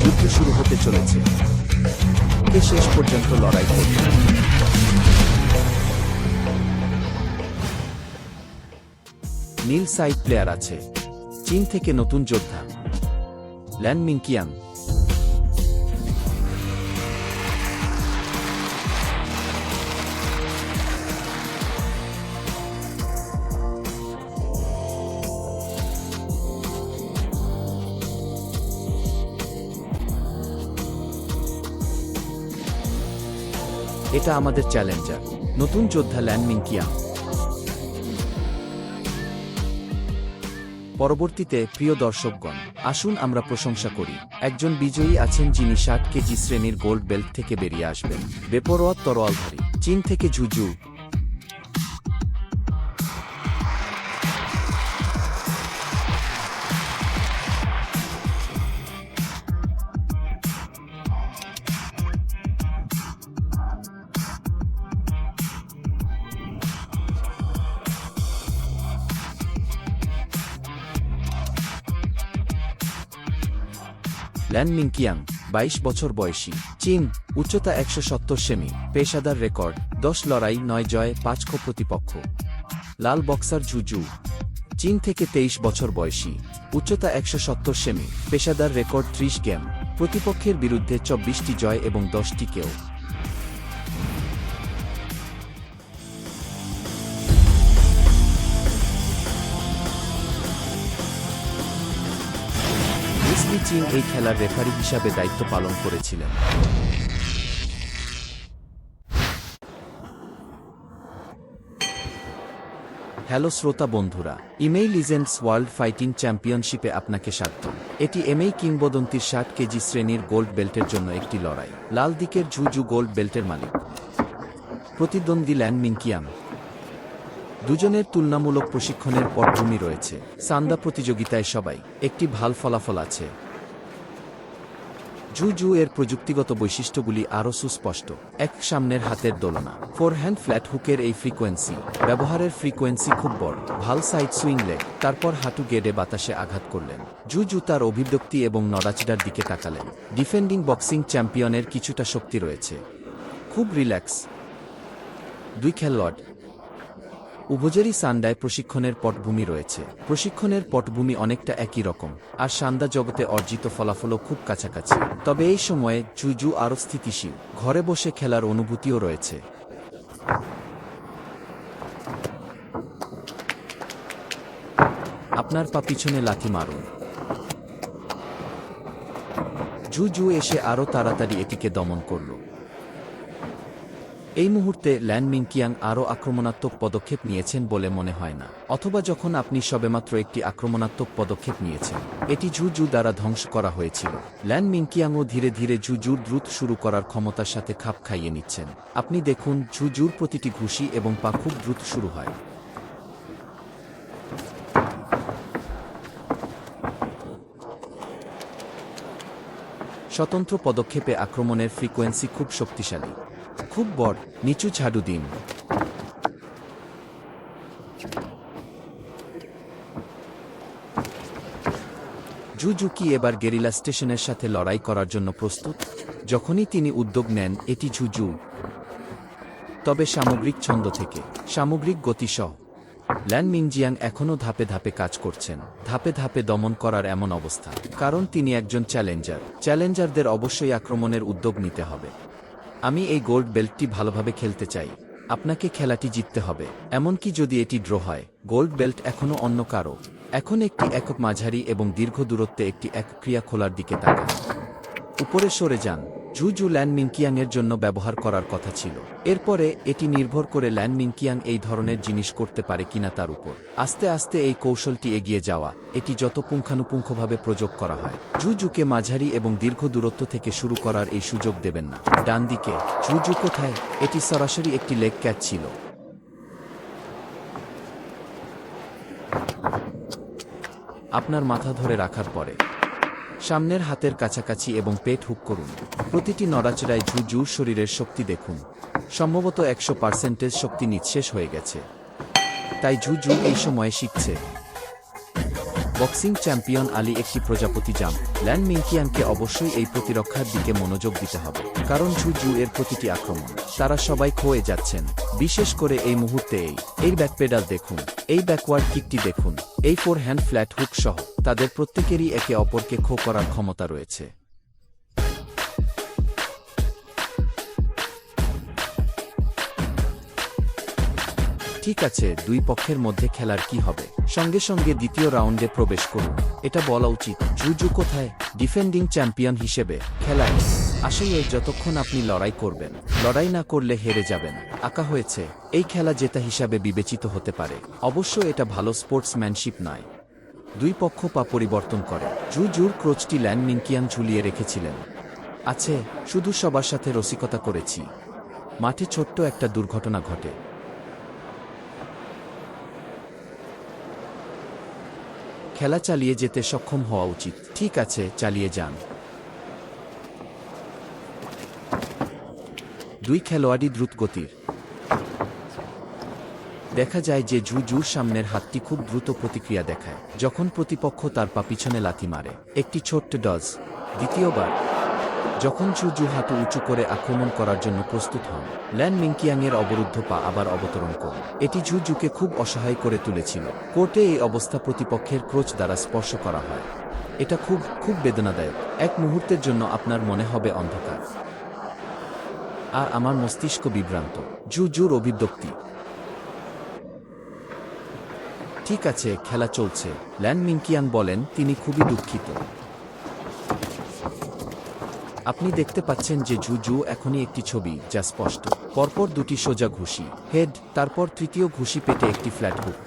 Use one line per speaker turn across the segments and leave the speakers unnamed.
যুদ্ধ শুরু হতে চলেছে। কে শেষ পর্যন্ত লড়াই করবে? নীল সাইড প্লেয়ার আছে। চীন থেকে নতুন যোদ্ধা ল্যান মিংকিয়াং। এটা আমাদের চ্যালেঞ্জার, নতুন যোদ্ধা ল্যান মিংকিয়াং। পরবর্তীতে প্রিয় দর্শকগণ, আসুন আমরা প্রশংসা করি। একজন বিজয়ী আছেন যিনি 60 কেজি শ্রেণীর গোল্ড বেল্ট থেকে বেরিয়ে আসবেন। বেপরোয়া তরোয়ালধারী, চীন থেকে জুজু। ল্যান মিংকিয়াং 22 বছর বয়সী, চীন, উচ্চতা 170 সেমি, পেশাদার রেকর্ড 10 লড়াই 9 জয় 5 প্রতিপক্ষ। লাল বক্সার জুজু, চীন থেকে 23 বছর বয়সী, উচ্চতা 170 সেমি, পেশাদার রেকর্ড 30 গেম, প্রতিপক্ষের বিরুদ্ধে 24টি জয় এবং 10টি কেও। চীন এই খেলার রেফারি হিসাবে দায়িত্ব পালন করেছিলেন। হ্যালো শ্রোতা বন্ধুরা, এমএই লিজেন্ডস ওয়ার্ল্ড ফাইটিং চ্যাম্পিয়নশিপে আপনাকে স্বাগত। এটি এমএই কিংবদন্তির 60 কেজি শ্রেণীর গোল্ড বেল্টের জন্য একটি লড়াই। লাল দিকের জুজু গোল্ড বেল্টের মালিক, প্রতিদ্বন্দ্বী ল্যান মিংকিয়াং। দুজনের তুলনামূলক প্রশিক্ষণের পটভূমি রয়েছে। সান্দা প্রতিযোগিতায় সবাই একটি ভাল ফলাফল আছে। জুজু এর প্রযুক্তিগত বৈশিষ্ট্যগুলি আরও সুস্পষ্ট। এক, সামনের হাতের দোলনা, ফোরহ্যান্ড ফ্ল্যাট হুকের এই ফ্রিকোয়েন্সি, ব্যবহারের ফ্রিকোয়েন্সি খুব বড়। ভাল সাইড সুইং লেগ, তারপর হাঁটু গেড়ে বাতাসে আঘাত করলেন। জুজু তার অভিব্যক্তি এবং নড়াচড়ার দিকে তাকালেন। ডিফেন্ডিং বক্সিং চ্যাম্পিয়নের কিছুটা শক্তি রয়েছে, খুব রিল্যাক্স। 2 খেলোয়াড় উভয়েরই সান্দায় প্রশিক্ষণের পটভূমি রয়েছে। প্রশিক্ষণের পটভূমি অনেকটা একই রকম, আর সান্দা জগতে অর্জিত ফলাফলও খুব কাছাকাছি। তবে এই সময়ে জুজু আরও স্থিতিশীল, ঘরে বসে খেলার অনুভূতিও রয়েছে। আপনার পা পিছনে লাথি মারুন। জুজু এসে আরও তাড়াতাড়ি এটিকে দমন করল। এই মুহূর্তে ল্যান মিংকিয়াং আরও আক্রমণাত্মক পদক্ষেপ নিয়েছেন বলে মনে হয় না, অথবা যখন আপনি সবেমাত্র একটি আক্রমণাত্মক পদক্ষেপ নিয়েছেন, এটি জুজু দ্বারা ধ্বংস করা হয়েছিল। ল্যান মিংকিয়াংও ধীরে ধীরে জুজুর দ্রুত শুরু করার ক্ষমতার সাথে খাপ খাইয়ে নিচ্ছেন। আপনি দেখুন, জুজুর প্রতিটি ঘুষি এবং পা খুব দ্রুত শুরু হয়। স্বতন্ত্র পদক্ষেপে আক্রমণের ফ্রিকোয়েন্সি খুব শক্তিশালী, খুব বড়। নিচু ঝাড়ু দিন। জুজু কি এবার গেরিলা স্টেশনের সাথে লড়াই করার জন্য প্রস্তুত? যখনই তিনি উদ্যোগ নেন, এটি জুজু, তবে সামগ্রিক ছন্দ থেকে, সামগ্রিক গতিসহ। ল্যান মিংজিয়াং এখনও ধাপে ধাপে কাজ করছেন, ধাপে ধাপে দমন করার এমন অবস্থা, কারণ তিনি একজন চ্যালেঞ্জার। চ্যালেঞ্জারদের অবশ্যই আক্রমণের উদ্যোগ নিতে হবে। আমি এই গোল্ড বেল্টটি ভালোভাবে খেলতে চাই। আপনাকে খেলাটি জিততে হবে, এমনকি যদি এটি ড্র হয়। গোল্ড বেল্ট এখনও অন্য কারো। এখন একটি একক মাঝারি এবং দীর্ঘ দূরত্বে একটি এক ক্রিয়া খোলার দিকে তাকান। উপরে সরে যান। জুজু ল্যান মিংকিয়াংয়ের জন্য ব্যবহার করার কথা ছিল। এরপরে এটি নির্ভর করে ল্যান মিংকিয়াং এই ধরনের জিনিস করতে পারে কিনা তার উপর। আস্তে আস্তে এই কৌশলটি এগিয়ে যাওয়া, এটি যত পুঙ্খানুপুঙ্খভাবে প্রয়োগ করা হয়। জুজুকে মাঝারি এবং দীর্ঘ দূরত্ব থেকে শুরু করার এই সুযোগ দেবেন না। ডান দিকে জুজু কোথায়? এটি সরাসরি একটি লেগ ক্যাচ ছিল। আপনার মাথা ধরে রাখার পরে সামনের হাতের কাছাকাছি এবং পেট হুক করুন। প্রতিটি নড়াচড়ায় জুজুর শরীরের শক্তি দেখুন। সম্ভবত 100% শক্তি নিঃশেষ হয়ে গেছে, তাই জুজু এই সময়ে শিখছে। বক্সিং চ্যাম্পিয়ন আলী একটি প্রজাপতি জাম্প। ল্যান মিংকিয়ানকে অবশ্যই এই প্রতিরক্ষার দিকে মনোযোগ দিতে হবে, কারণ জু জু এর প্রতিটি আক্রমণ তারা সবাই খোয়ে যাচ্ছেন, বিশেষ করে এই মুহূর্তে। এই ব্যাকপেডাল দেখুন, এই ব্যাকওয়ার্ড কিকটি দেখুন, এই ফোর হ্যান্ড ফ্ল্যাট হুক সহ তাদের প্রত্যেকেরই একে অপরকে খো করার ক্ষমতা রয়েছে। ঠিক আছে, দুই পক্ষের মধ্যে খেলার কি হবে? সঙ্গে সঙ্গে দ্বিতীয় রাউন্ডে প্রবেশ করুন। এটা বলা উচিত, জু জু কোথায়? ডিফেন্ডিং চ্যাম্পিয়ন হিসেবে খেলায় আসলে যতক্ষণ আপনি লড়াই করবেন, লড়াই না করলে হেরে যাবেন। আঁকা হয়েছে এই খেলা জেতা হিসাবে বিবেচিত হতে পারে, অবশ্য এটা ভালো স্পোর্টসম্যানশিপ নয়। দুই পক্ষ পা পরিবর্তন করে। জু জুর ক্রোচটি ল্যান মিংকিয়ান ঝুলিয়ে রেখেছিলেন। আছে, শুধু সবার সাথে রসিকতা করেছি। মাঠে ছোট্ট একটা দুর্ঘটনা ঘটে। খেলা চালিয়ে যেতে সক্ষম হওয়া উচিত। ঠিক আছে, চালিয়ে যান। দুই খেলোয়াড়ই দ্রুত গতির। দেখা যায় যে জু জুর সামনের হাতটি খুব দ্রুত প্রতিক্রিয়া দেখায় যখন প্রতিপক্ষ তার পা পিছনে লাথি মারে। একটি ছোট্ট ডজ। দ্বিতীয়বার যখন জু জু হাঁটু উঁচু করে আক্রমণ করার জন্য প্রস্তুত হন, ল্যান মিংকিয়াংয়ের অবরুদ্ধ পা আবার অবতরণ করে। এটি জু জুকে খুব অসহায় করে তুলেছিল। কোর্টে এই অবস্থা প্রতিপক্ষের ক্রোচ দ্বারা স্পর্শ করা হয়। এটা খুব খুব বেদনাদায়ক। এক মুহূর্তের জন্য আপনার মনে হবে অন্ধকার, আর আমার মস্তিষ্ক বিভ্রান্ত। জু জুর অভিব্যক্তি। ঠিক আছে, খেলা চলছে। ল্যান মিংকিয়াং বলেন তিনি খুবই দুঃখিত। আপনি দেখতে পাচ্ছেন যে জু জু এখনই একটি ছবি যা স্পষ্ট। পরপর দুটি সোজা ঘুষি হেড, তারপর তৃতীয় ঘুষি পেটে একটি ফ্ল্যাট হুক।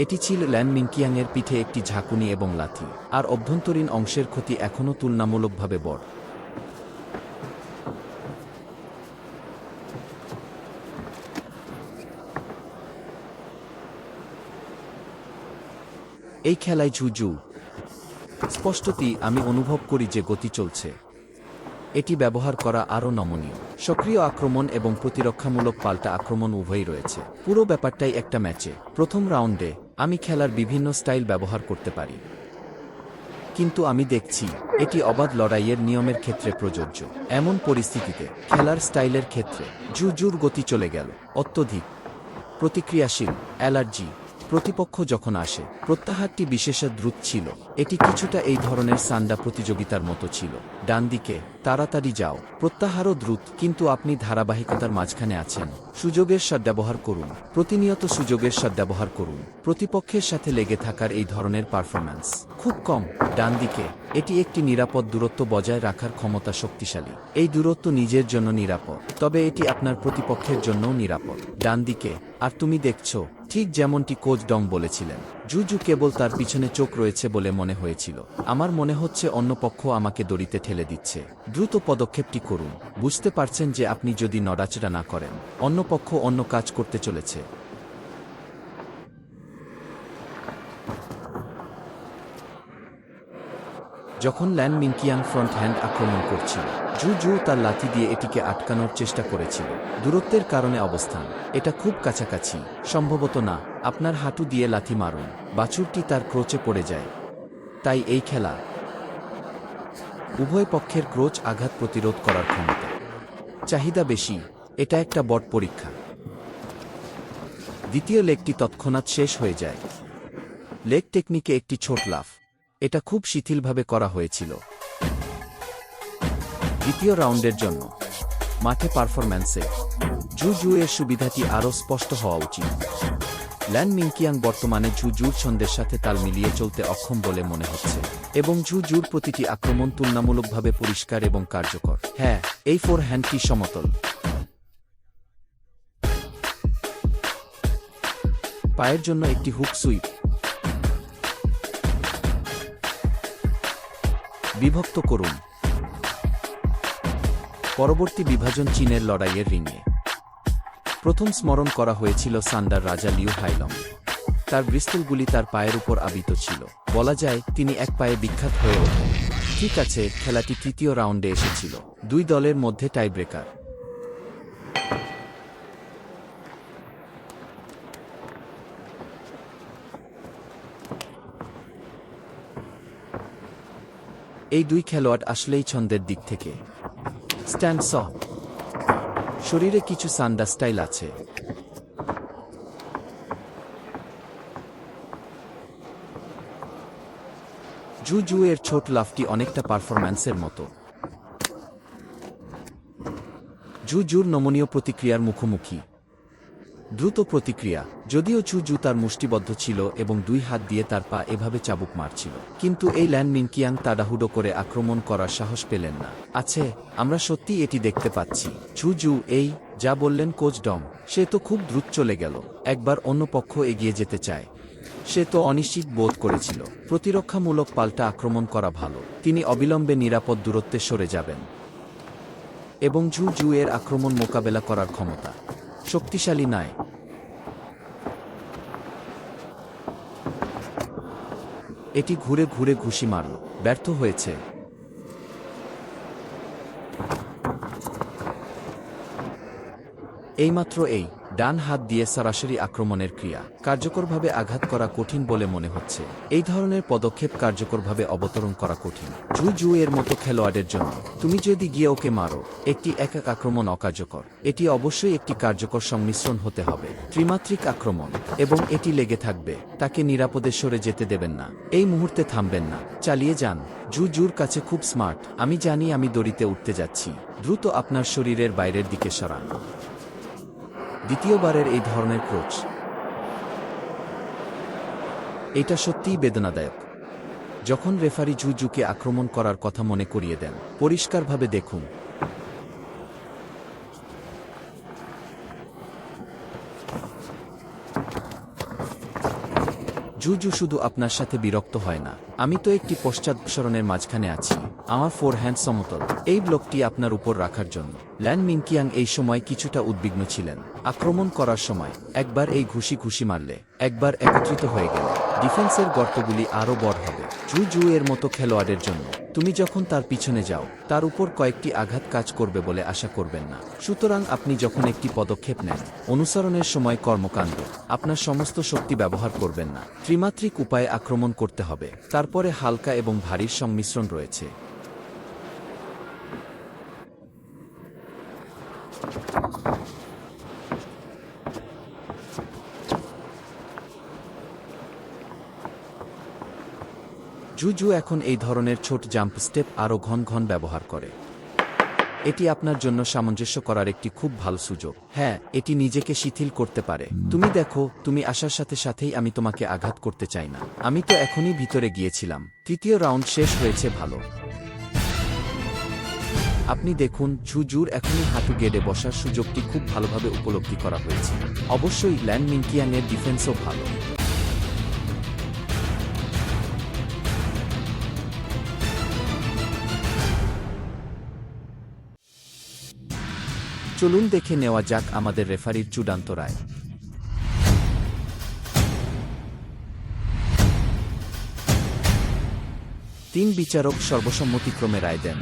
এটি ছিল ল্যান মিংকিয়াংয়ের পিঠে একটি ঝাঁকুনি এবং লাথি, আর অভ্যন্তরীণ অংশের ক্ষতি এখনও তুলনামূলকভাবে বড়। এই খেলায় জু জু স্পষ্টতই আমি অনুভব করি যে গতি চলছে। এটি ব্যবহার করা আরও নমনীয়। সক্রিয় আক্রমণ এবং প্রতিরক্ষামূলক পাল্টা আক্রমণ উভয়ই রয়েছে। পুরো ব্যাপারটাই একটা ম্যাচে। প্রথম রাউন্ডে আমি খেলার বিভিন্ন স্টাইল ব্যবহার করতে পারি, কিন্তু আমি দেখছি এটি অবাধ লড়াইয়ের নিয়মের ক্ষেত্রে প্রযোজ্য। এমন পরিস্থিতিতে খেলার স্টাইলের ক্ষেত্রে জু জুর গতি চলে গেল। অত্যধিক প্রতিক্রিয়াশীল, অ্যালার্জি। প্রতিপক্ষ যখন আসে, প্রত্যাহারটি বিশেষ দ্রুত ছিল। এটি কিছুটা এই ধরনের সান্ডা প্রতিযোগিতার মতো ছিল। ডান দিকে তাড়াতাড়ি যাও, প্রত্যাহারও দ্রুত, কিন্তু আপনি ধারাবাহিকতার মাঝখানে আছেন। সুযোগের সদ্ব্যবহার করুন, প্রতিনিয়ত সুযোগের সদ্ব্যবহার করুন। প্রতিপক্ষের সাথে লেগে থাকার এই ধরনের পারফরম্যান্স খুব কম। ডান দিকে এটি একটি নিরাপদ দূরত্ব বজায় রাখার ক্ষমতা শক্তিশালী। এই দূরত্ব নিজের জন্য নিরাপদ, তবে এটি আপনার প্রতিপক্ষের জন্যও নিরাপদ। ডান দিকে, আর তুমি দেখছো ঠিক যেমনটি কোচ ডং বলেছিলেন, জু জু কেবল তার পিছনে চোখ রয়েছে বলে মনে হয়েছিল। আমার মনে হচ্ছে অন্য পক্ষ আমাকে দড়িতে ঠেলে দিচ্ছে। দ্রুত পদক্ষেপটি করুন। বুঝতে পারছেন যে আপনি যদি নড়াচড়া না করেন, অন্য পক্ষ অন্য কাজ করতে চলেছে। যখন ল্যান মিংকিয়াং ফ্রন্ট হ্যান্ড আক্রমণ করছিল, জু জু তার লাথি দিয়ে এটিকে আটকানোর চেষ্টা করেছিল। দূরত্বের কারণে অবস্থান, এটা খুব কাছাকাছি। সম্ভবত না। আপনার হাঁটু দিয়ে লাথি মারুন। বাছুরটি তার ক্রোচে পড়ে যায়। তাই এই খেলা উভয় পক্ষের ক্রোচ আঘাত প্রতিরোধ করার ক্ষমতা চাহিদা বেশি। এটা একটা বট পরীক্ষা। দ্বিতীয় লেগটি তৎক্ষণাৎ শেষ হয়ে যায়। লেগ টেকনিকে একটি ছোট লাফ। এটা খুব শিথিলভাবে করা হয়েছিল। দ্বিতীয় রাউন্ডের জন্য মাঠে পারফরম্যান্সে জু জু এর সুবিধাটি আরও স্পষ্ট হওয়া উচিত। ল্যান মিংকিয়াং বর্তমানে জু জুর ছন্দের সাথে তাল মিলিয়ে চলতে অক্ষম বলে মনে হচ্ছে, এবং জু জুর প্রতিটি আক্রমণ তুলনামূলকভাবে পরিষ্কার এবং কার্যকর। হ্যাঁ, এই ফোর হ্যান্ডটি সমতল। পায়ের জন্য একটি হুক সুইপ। বিভক্ত করুন। পরবর্তী বিভাজন চীনের লড়াইয়ের রিংয়ে প্রথম স্মরণ করা হয়েছিল সান্ডার রাজা লিউ হাইলং। তার ব্রিস্টলগুলি তার পায়ের উপর আবিত ছিল। বলা যায় তিনি এক পায়ে বিখ্যাত হয়ে ওঠেন। ঠিক আছে, খেলাটি তৃতীয় রাউন্ডে এসেছিল। দুই দলের মধ্যে টাইব্রেকার। এই দুই খেলোয়াড় আসলেই ছন্দের দিক থেকে স্ট্যান্ড স শরীরে কিছু সান্ডা স্টাইল আছে। জু জু এর ছোট লাফটি অনেকটা পারফরম্যান্সের মতো। জু জুর নমনীয় প্রতিক্রিয়ার মুখোমুখি দ্রুত প্রতিক্রিয়া। যদিও জু জু তার মুষ্টিবদ্ধ ছিল এবং দুই হাত দিয়ে তার পা এভাবে চাবুক মারছিল, কিন্তু এই ল্যান মিনকিয়াং তাড়াহুড়ো করে আক্রমণ করার সাহস পেলেন না। আছে, আমরা সত্যি এটি দেখতে পাচ্ছি। জু জু এই যা বললেন কোচ ডং, সে তো খুব দ্রুত চলে গেল। একবার অন্য পক্ষ এগিয়ে যেতে চায়। সে তো অনিশ্চিত বোধ করেছিল। প্রতিরক্ষামূলক পাল্টা আক্রমণ করা ভালো। তিনি অবিলম্বে নিরাপদ দূরত্বে সরে যাবেন এবং জু জু এর আক্রমণ মোকাবেলা করার ক্ষমতা শক্তিশালী নয়। এটি ঘুরে ঘুরে ঘুষি মারল, ব্যর্থ হয়েছে। এইমাত্র এই ডান হাত দিয়ে সরাসরি আক্রমণের ক্রিয়া কার্যকরভাবে আঘাত করা কঠিন বলে মনে হচ্ছে। এই ধরনের পদক্ষেপ কার্যকরভাবে অবতরণ করা কঠিন জু জু এর মতো খেলোয়াড়ের জন্য। তুমি যদি গিয়ে ওকে মারো, একটি একক আক্রমণ অকার্যকর। এটি অবশ্যই একটি কার্যকর সংমিশ্রণ হতে হবে, ত্রিমাত্রিক আক্রমণ, এবং এটি লেগে থাকবে। তাকে নিরাপদে সরে যেতে দেবেন না। এই মুহূর্তে থামবেন না, চালিয়ে যান। জু জুর কাছে খুব স্মার্ট। আমি জানি আমি দড়িতে উঠতে যাচ্ছি। দ্রুত আপনার শরীরের বাইরের দিকে সরান। দ্বিতীয়বারের এই ধরনের ক্রোচ, এটা সত্যিই বেদনাদায়ক। যখন রেফারি জু জুকে আক্রমণ করার কথা মনে করিয়ে দেন, পরিষ্কারভাবে দেখুন। জু জু শুধু আপনার সাথে বিরক্ত হয় না। আমি তো একটি পশ্চাদপসরণের মাঝখানে আছি। আমার ফোরহ্যান্ড সমতল। এই ব্লকটি আপনার উপর রাখার জন্য। ল্যান মিনকিয়াং এই সময় কিছুটা উদ্বিগ্ন ছিলেন। আক্রমণ করার সময় একবার এই ঘুষি মারলে, একবার একত্রিত হয়ে গেলে ডিফেন্সের গর্তগুলি আরও বড় হবে। জু জু এর মতো খেলোয়াড়ের জন্য তুমি যখন তার পিছনে যাও, তার উপর কয়েকটি আঘাত কাজ করবে বলে আশা করবেন না। সুতরাং আপনি যখন একটি পদক্ষেপ নেন, অনুসরণের সময় কর্মকাণ্ড, আপনার সমস্ত শক্তি ব্যবহার করবেন না। ত্রিমাত্রিক উপায়ে আক্রমণ করতে হবে। তারপরে হালকা এবং ভারীর সংমিশ্রণ রয়েছে। জু জু এখন এই ধরনের ছোট জাম্প স্টেপ আরও ঘন ঘন ব্যবহার করে। এটি আপনার জন্য সামঞ্জস্য করার একটি খুব ভালো সুযোগ। হ্যাঁ, এটি নিজেকে শিথিল করতে পারে। তুমি দেখো, তুমি আসার সাথে সাথেই আমি তোমাকে আঘাত করতে চাই না। আমি তো এখনই ভিতরে গিয়েছিলাম। তৃতীয় রাউন্ড শেষ হয়েছে ভালো। আপনি দেখুন, জু জুর এখনই হাঁটু গেড়ে বসার সুযোগটি খুব ভালোভাবে উপলব্ধি করা হয়েছে। অবশ্যই ল্যান মিনকিয়াংয়ের ডিফেন্সও ভালো। চলুন দেখে নেওয়া যাক আমাদের রেফারির চূড়ান্ত রায়। 3 বিচারক সর্বসম্মতিক্রমে রায় দেন।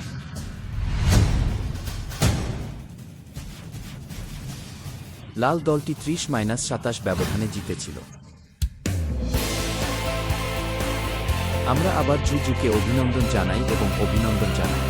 লাল দলটি 30-27 ব্যবধানে জিতেছিল। আমরা আবার জু জুকে অভিনন্দন জানাই এবং অভিনন্দন জানাই।